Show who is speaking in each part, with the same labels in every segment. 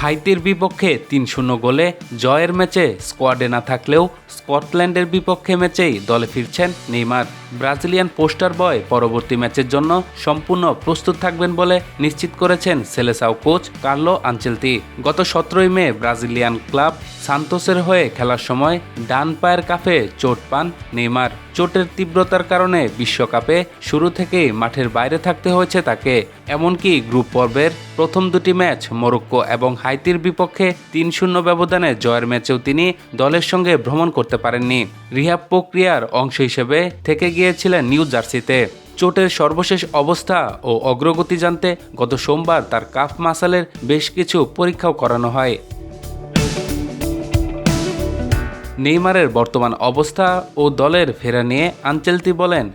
Speaker 1: হাইতির বিপক্ষে ৩-০ গোলে জয়ের ম্যাচে স্কোয়াডে না থাকলেও স্কটল্যান্ডের বিপক্ষে ম্যাচেই দলে ফিরছেন নেইমার। ব্রাজিলিয়ান পোস্টার বয় পরবর্তী ম্যাচের জন্য সম্পূর্ণ প্রস্তুত থাকবেন বলে নিশ্চিত করেছেন সেলেসাও কোচ কার্লো আনচেলতি। গত ১৭ মে ব্রাজিলিয়ান ক্লাব সান্তোসের হয়ে খেলার সময় ডান পায়ের কাফে চোট পান নেইমার। চোটের তীব্রতার কারণে বিশ্বকাপে শুরু থেকেই মাঠের বাইরে থাকতে হয়েছে তাকে। এমনকি গ্রুপ পর্বের প্রথম দুটি ম্যাচ মরক্কো এবং হাইতির বিপক্ষে ৩-০ ব্যবধানে জয়ের ম্যাচেও তিনি দলের সঙ্গে ভ্রমণ করতে পারেননি। রিহ্যাব প্রক্রিয়ার অংশ হিসেবে থেকে গিয়েছিলেন নিউ জার্সিতে। চোটের সর্বশেষ অবস্থা ও অগ্রগতি জানতে গত সোমবার তার কাফ মাসলের বেশ কিছু পরীক্ষাও করানো হয়। নেইমারের বর্তমান অবস্থা ও দলের ফেরা নিয়ে আনচেলতি বলেন,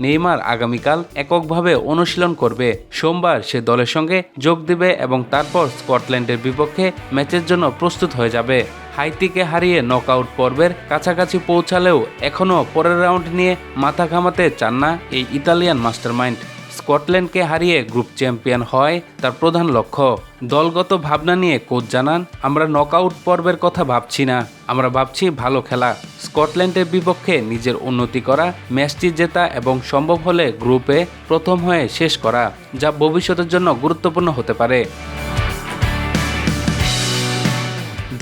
Speaker 1: নেইমার আগামীকাল এককভাবে অনুশীলন করবে। সোমবার সে দলের সঙ্গে যোগ দেবে এবং তারপর স্কটল্যান্ডের বিপক্ষে ম্যাচের জন্য প্রস্তুত হয়ে যাবে। হাইতিকে হারিয়ে নকআউট পর্বের কাছাকাছি পৌঁছালেও এখনও পরের রাউন্ড নিয়ে মাথা ঘামাতে চান না এই ইতালিয়ান মাস্টারমাইন্ড। স্কটল্যান্ডকে হারিয়ে গ্রুপ চ্যাম্পিয়ন হয় তার প্রধান লক্ষ্য। দলগত ভাবনা নিয়ে কোচ জানান, আমরা নকআউট পর্বের কথা ভাবছি না, আমরা ভাবছি ভালো খেলা, স্কটল্যান্ডের বিপক্ষে নিজের উন্নতি করা, ম্যাচটি জেতা এবং সম্ভব হলে গ্রুপে প্রথম হয়ে শেষ করা, যা ভবিষ্যতের জন্য গুরুত্বপূর্ণ হতে পারে।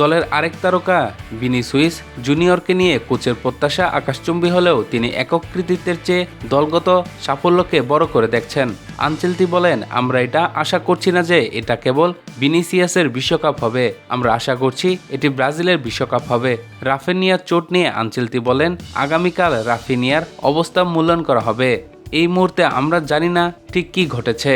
Speaker 1: দলের আরেক তারকা ভিনিসিয়াস জুনিয়রকে নিয়ে কোচের প্রত্যাশা আকাশচুম্বী হলেও তিনি একক কৃতিত্বের চেয়ে দলগত সাফল্যকে বড় করে দেখছেন। আনচেলতি বলেন, আমরা এটা আশা করছি না যে এটা কেবল ভিনিসিয়াসের বিশ্বকাপ হবে, আমরা আশা করছি এটি ব্রাজিলের বিশ্বকাপ হবে। রাফিনিয়ার চোট নিয়ে আনচেলতি বলেন, আগামীকাল রাফিনিয়ার অবস্থা মূল্যায়ন করা হবে। এই মুহূর্তে আমরা জানি না ঠিক কী ঘটেছে।